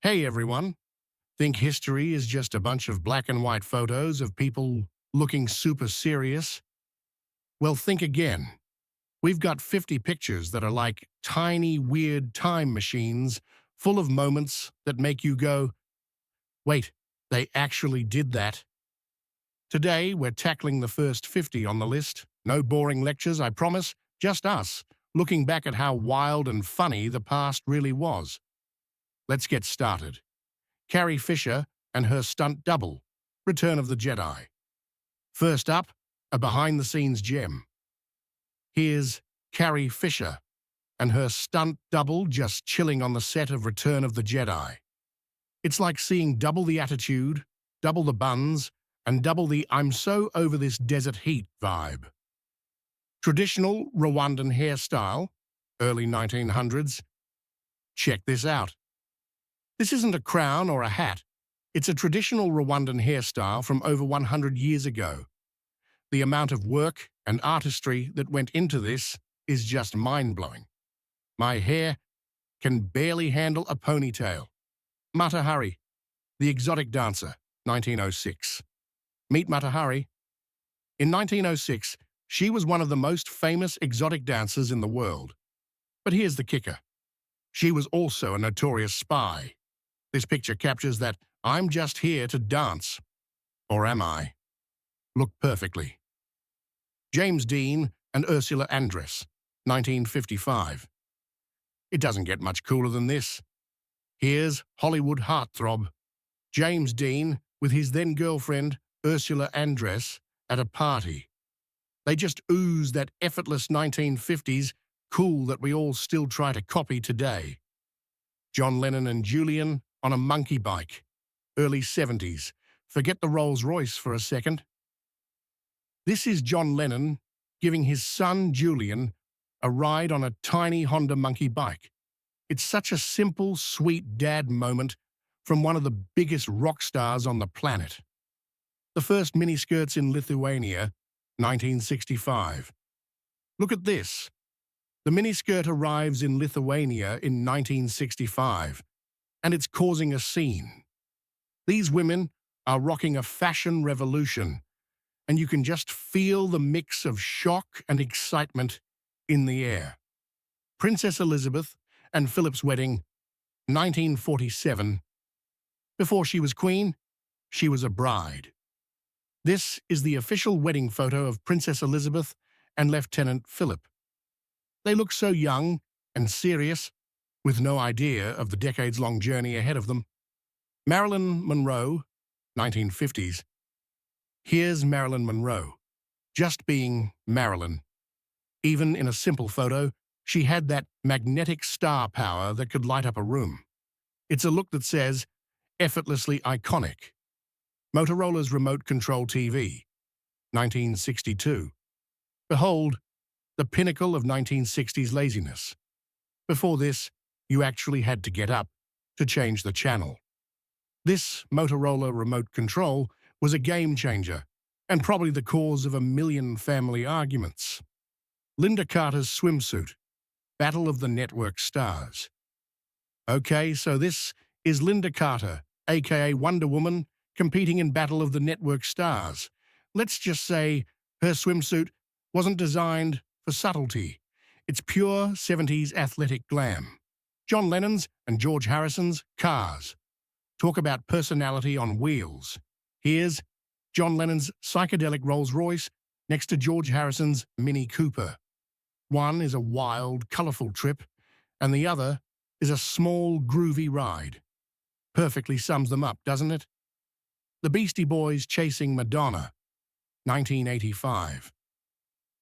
Hey everyone, think history is just a bunch of black and white photos of people looking super serious? Well, think again. We've got 50 pictures that are like tiny, weird time machines full of moments that make you go, wait, they actually did that? Today, we're tackling the first 50 on the list. No boring lectures, I promise, just us, looking back at how wild and funny the past really was. Let's get started. Carrie Fisher and her stunt double, Return of the Jedi. First up, a behind-the-scenes gem. Here's Carrie Fisher and her stunt double just chilling on the set of Return of the Jedi. It's like seeing double the attitude, double the buns, and double the I'm so over this desert heat vibe. Traditional Rwandan hairstyle, early 1900s. Check this out. This isn't a crown or a hat. It's a traditional Rwandan hairstyle from over 100 years ago. The amount of work and artistry that went into this is just mind-blowing. My hair can barely handle a ponytail. Mata Hari, the exotic dancer, 1906. Meet Mata Hari. In 1906, she was one of the most famous exotic dancers in the world. But here's the kicker. She was also a notorious spy. This picture captures that I'm just here to dance. Or am I? Look perfectly. James Dean and Ursula Andress, 1955. It doesn't get much cooler than this. Here's Hollywood heartthrob James Dean with his then-girlfriend Ursula Andress at a party. They just ooze that effortless 1950s cool that we all still try to copy today. John Lennon and Julian on a monkey bike, early 70s. Forget the Rolls-Royce for a second. This is John Lennon giving his son Julian a ride on a tiny Honda monkey bike. It's such a simple, sweet dad moment from one of the biggest rock stars on the planet. The first miniskirts in Lithuania, 1965. Look at this. The miniskirt arrives in Lithuania in 1965, and it's causing a scene. These women are rocking a fashion revolution, and you can just feel the mix of shock and excitement in the air. Princess Elizabeth and Philip's wedding, 1947. Before she was queen, she was a bride. This is the official wedding photo of Princess Elizabeth and Lieutenant Philip. They look so young and serious, with no idea of the decades-long journey ahead of them. Marilyn Monroe, 1950s. Here's Marilyn Monroe, just being Marilyn. Even in a simple photo, she had that magnetic star power that could light up a room. It's a look that says, effortlessly iconic. Motorola's remote control TV, 1962. Behold, the pinnacle of 1960s laziness. Before this, you actually had to get up to change the channel. This Motorola remote control was a game changer and probably the cause of a million family arguments. Linda Carter's swimsuit, Battle of the Network Stars. Okay, so this is Linda Carter, aka Wonder Woman, competing in Battle of the Network Stars. Let's just say her swimsuit wasn't designed for subtlety. It's pure 70s athletic glam. John Lennon's and George Harrison's Cars. Talk about personality on wheels. Here's John Lennon's psychedelic Rolls-Royce next to George Harrison's Mini Cooper. One is a wild, colorful trip, and the other is a small, groovy ride. Perfectly sums them up, doesn't it? The Beastie Boys chasing Madonna, 1985.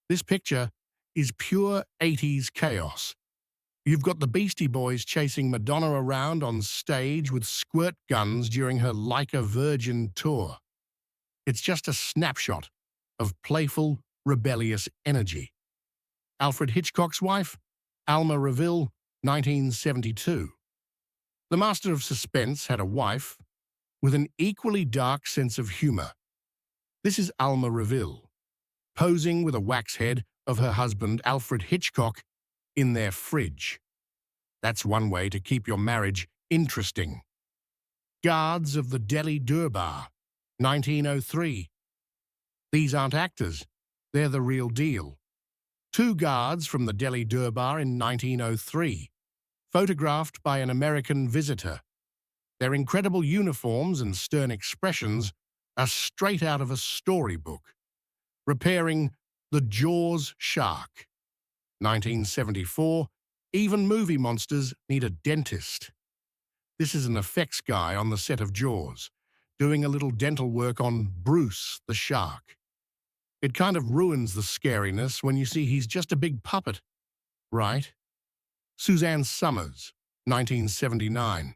This picture is pure 80s chaos. You've got the Beastie Boys chasing Madonna around on stage with squirt guns during her Like a Virgin tour. It's just a snapshot of playful, rebellious energy. Alfred Hitchcock's wife, Alma Reville, 1972. The master of suspense had a wife with an equally dark sense of humor. This is Alma Reville, posing with a wax head of her husband, Alfred Hitchcock, in their fridge. That's one way to keep your marriage interesting. Guards of the Delhi Durbar, 1903. These aren't actors, they're the real deal. Two guards from the Delhi Durbar in 1903, photographed by an American visitor. Their incredible uniforms and stern expressions are straight out of a storybook. Repairing the Jaws shark, 1974. Even movie monsters need a dentist. This is an effects guy on the set of Jaws, doing a little dental work on Bruce the shark. It kind of ruins the scariness when you see he's just a big puppet, right? Suzanne Summers, 1979.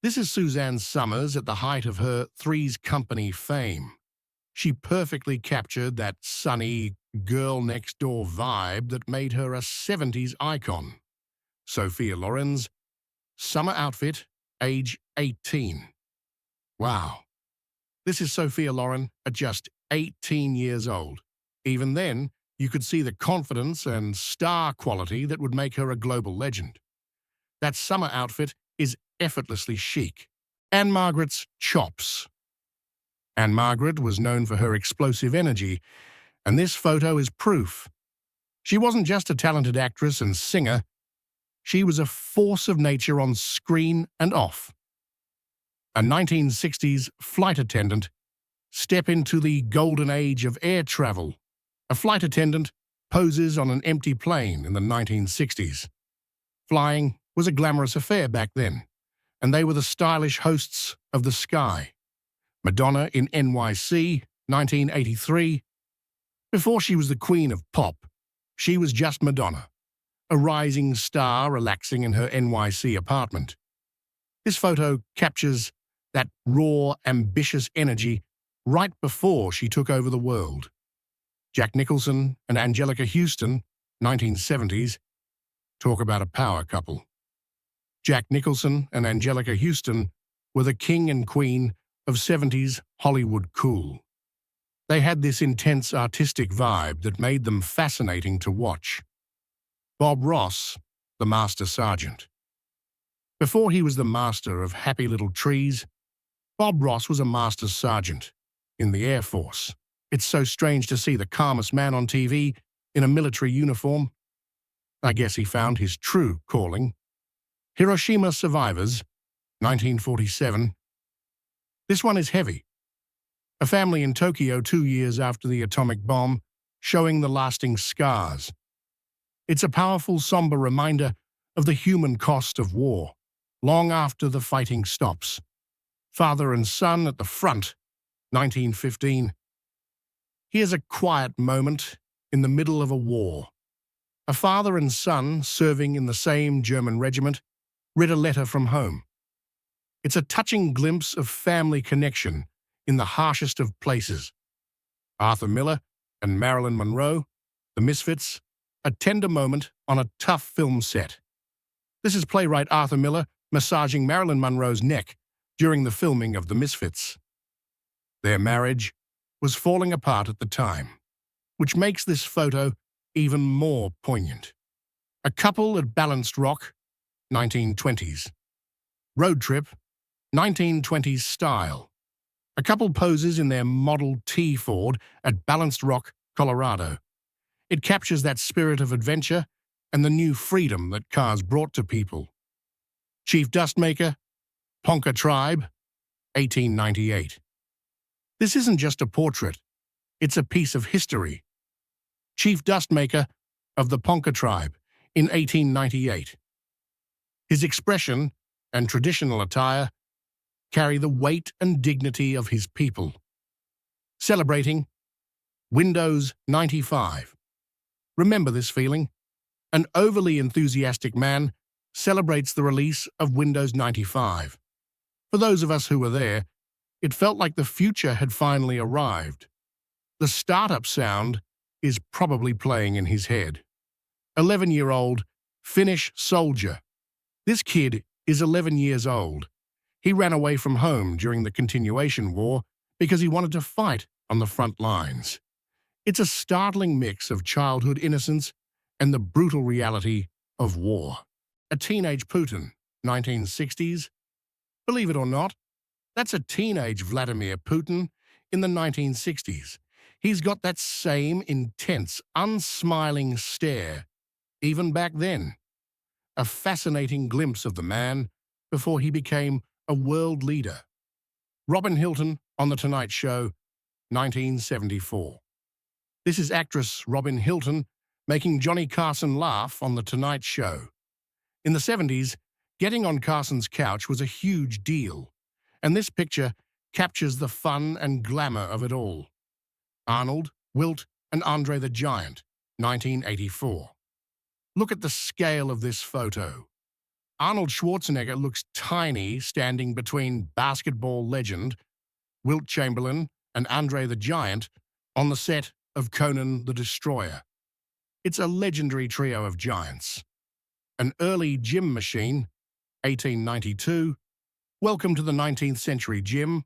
This is Suzanne Summers at the height of her Three's Company fame. She perfectly captured that sunny, girl-next-door vibe that made her a 70s icon. Sophia Loren's summer outfit, age 18. Wow. This is Sophia Loren at just 18 years old. Even then, you could see the confidence and star quality that would make her a global legend. That summer outfit is effortlessly chic. Ann-Margret's chops. Ann-Margret was known for her explosive energy, and this photo is proof. She wasn't just a talented actress and singer, she was a force of nature on screen and off. A 1960s flight attendant. Step into the golden age of air travel. A flight attendant poses on an empty plane in the 1960s. Flying was a glamorous affair back then, and they were the stylish hosts of the sky. Madonna in NYC, 1983. Before she was the queen of pop, she was just Madonna, a rising star relaxing in her NYC apartment. This photo captures that raw, ambitious energy right before she took over the world. Jack Nicholson and Angelica Houston, 1970s. Talk about a power couple. Jack Nicholson and Angelica Houston were the king and queen of 70s Hollywood cool. They had this intense artistic vibe that made them fascinating to watch. Bob Ross, the Master Sergeant. Before he was the master of happy little trees, Bob Ross was a Master Sergeant in the Air Force. It's so strange to see the calmest man on TV in a military uniform. I guess he found his true calling. Hiroshima Survivors, 1947. This one is heavy. A family in Tokyo 2 years after the atomic bomb, showing the lasting scars. It's a powerful, somber reminder of the human cost of war, long after the fighting stops. Father and son at the front, 1915. Here's a quiet moment in the middle of a war. A father and son serving in the same German regiment read a letter from home. It's a touching glimpse of family connection in the harshest of places. Arthur Miller and Marilyn Monroe, The Misfits, a tender moment on a tough film set. This is playwright Arthur Miller massaging Marilyn Monroe's neck during the filming of The Misfits. Their marriage was falling apart at the time, which makes this photo even more poignant. A couple at Balanced Rock, 1920s. Road trip, 1920s style. A couple poses in their Model T Ford at Balanced Rock, Colorado. It captures that spirit of adventure and the new freedom that cars brought to people. Chief Dustmaker, Ponca Tribe, 1898. This isn't just a portrait, it's a piece of history. Chief Dustmaker of the Ponca Tribe in 1898. His expression and traditional attire carry the weight and dignity of his people. Celebrating Windows 95. Remember this feeling? An overly enthusiastic man celebrates the release of Windows 95. For those of us who were there, it felt like the future had finally arrived. The startup sound is probably playing in his head. 11-year-old Finnish soldier. This kid is 11 years old. He ran away from home during the continuation war because he wanted to fight on the front lines. It's a startling mix of childhood innocence and the brutal reality of war. A teenage Putin, 1960s. Believe it or not, That's a teenage Vladimir Putin in the 1960s. He's got that same intense, unsmiling stare, even back then. A fascinating glimpse of the man before he became a world leader. Robin Hilton on The Tonight Show, 1974. This is actress Robin Hilton making Johnny Carson laugh on The Tonight Show. In the 70s, getting on Carson's couch was a huge deal, and this picture captures the fun and glamour of it all. Arnold, Wilt, and Andre the Giant, 1984. Look at the scale of this photo. Arnold Schwarzenegger looks tiny standing between basketball legend Wilt Chamberlain and Andre the Giant on the set of Conan the Destroyer. It's a legendary trio of giants. An early gym machine, 1892. Welcome to the 19th century gym.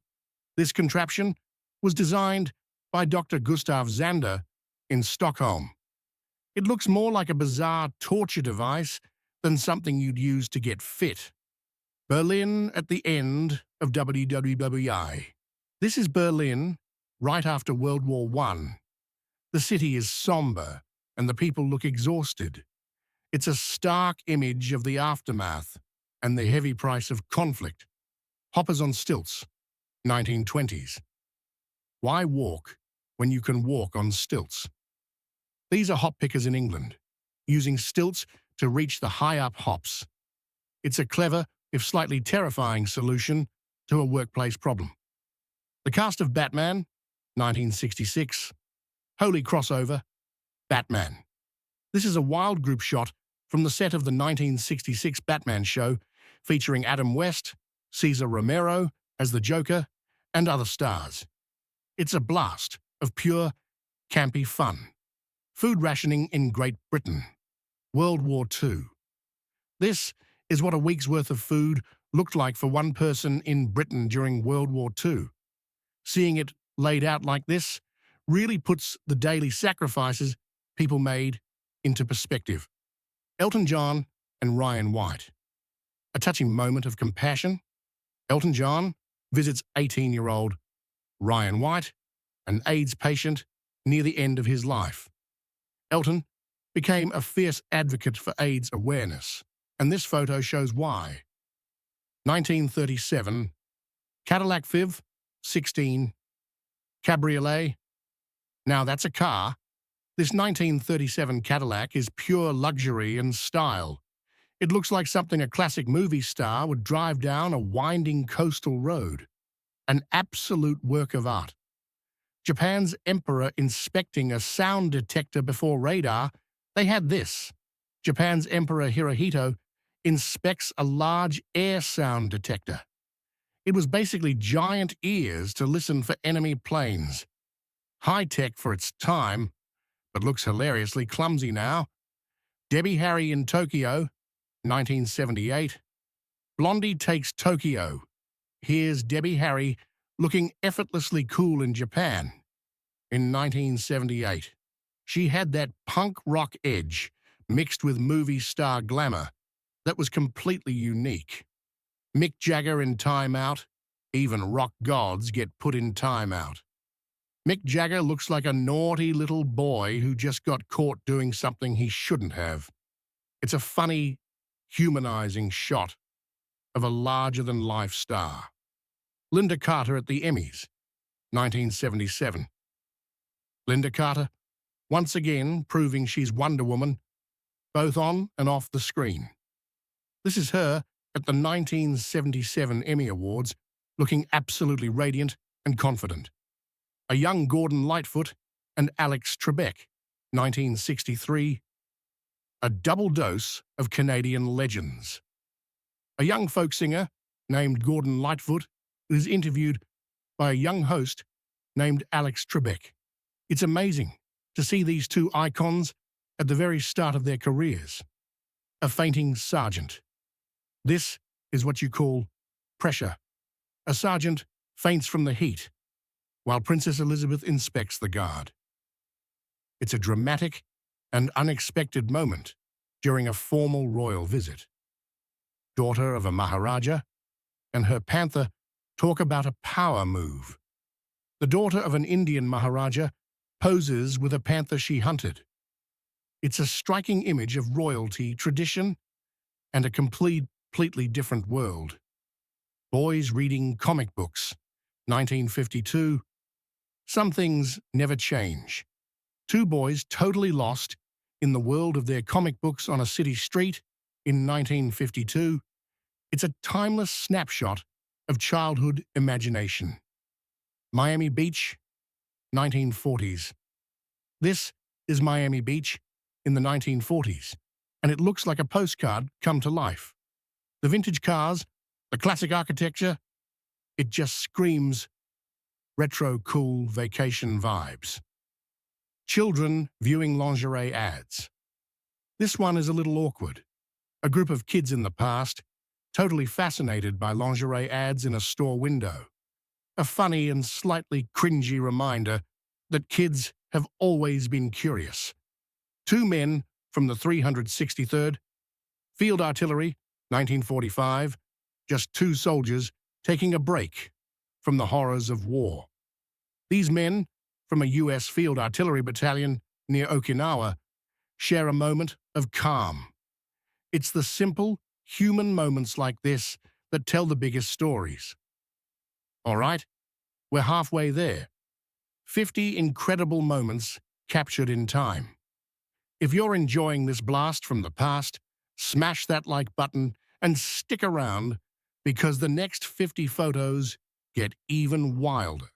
This contraption was designed by Dr. Gustav Zander in Stockholm. It looks more like a bizarre torture device than something you'd use to get fit. Berlin at the end of WWI. This is Berlin right after World War I. The city is somber and the people look exhausted. It's a stark image of the aftermath and the heavy price of conflict. Hoppers on stilts, 1920s. Why walk when you can walk on stilts? These are hop pickers in England, using stilts to reach the high-up hops. It's a clever, if slightly terrifying, solution to a workplace problem. The cast of Batman, 1966. Holy crossover, Batman. This is a wild group shot from the set of the 1966 Batman show, featuring Adam West, Cesar Romero as the Joker, and other stars. It's a blast of pure, campy fun. Food rationing in Great Britain. World War II. This is what a week's worth of food looked like for one person in Britain during World War II. Seeing it laid out like this really puts the daily sacrifices people made into perspective. Elton John and Ryan White. A touching moment of compassion. Elton John visits 18-year-old Ryan White, an AIDS patient near the end of his life. Elton became a fierce advocate for AIDS awareness, and this photo shows why. 1937, Cadillac FIV, 16, Cabriolet. Now that's a car. This 1937 Cadillac is pure luxury and style. It looks like something a classic movie star would drive down a winding coastal road. An absolute work of art. Japan's emperor inspecting a sound detector before radar, they had this. Japan's Emperor Hirohito inspects a large air sound detector. It was basically giant ears to listen for enemy planes. High-tech for its time, but looks hilariously clumsy now. Debbie Harry in Tokyo, 1978. Blondie Takes Tokyo. Here's Debbie Harry looking effortlessly cool in Japan. In 1978, she had that punk rock edge mixed with movie star glamour that was completely unique. Mick Jagger in Time Out. Even rock gods get put in time out. Mick Jagger looks like a naughty little boy who just got caught doing something he shouldn't have. It's a funny, humanizing shot of a larger-than-life star. Linda Carter at the Emmys, 1977. Linda Carter, once again proving she's Wonder Woman, both on and off the screen. This is her at the 1977 Emmy Awards, looking absolutely radiant and confident. A young Gordon Lightfoot and Alex Trebek, 1963. A double dose of Canadian legends. A young folk singer named Gordon Lightfoot is interviewed by a young host named Alex Trebek. It's amazing to see these two icons at the very start of their careers. A fainting sergeant. This is what you call pressure. A sergeant faints from the heat, while Princess Elizabeth inspects the guard. It's a dramatic and unexpected moment during a formal royal visit. Daughter of a Maharaja, and her panther Talk about a power move. The daughter of an Indian Maharaja poses with a panther she hunted. It's a striking image of royalty, tradition, and a completely different world. Boys reading comic books. 1952. Some things never change. Two boys totally lost in the world of their comic books on a city street in 1952. It's a timeless snapshot of childhood imagination. Miami Beach, 1940s. This is Miami Beach in the 1940s, and it looks like a postcard come to life. The vintage cars, the classic architecture, it just screams retro cool vacation vibes. Children viewing lingerie ads. This one is a little awkward. A group of kids in the past, totally fascinated by lingerie ads in a store window. A funny and slightly cringy reminder that kids have always been curious. Two men from the 363rd Field Artillery, 1945, just two soldiers taking a break from the horrors of war. These men, from a U.S. Field Artillery battalion near Okinawa, share a moment of calm. It's the simple, human moments like this that tell the biggest stories. All right, we're halfway there. 50 incredible moments captured in time. If you're enjoying this blast from the past, smash that like button and stick around because the next 50 photos get even wilder.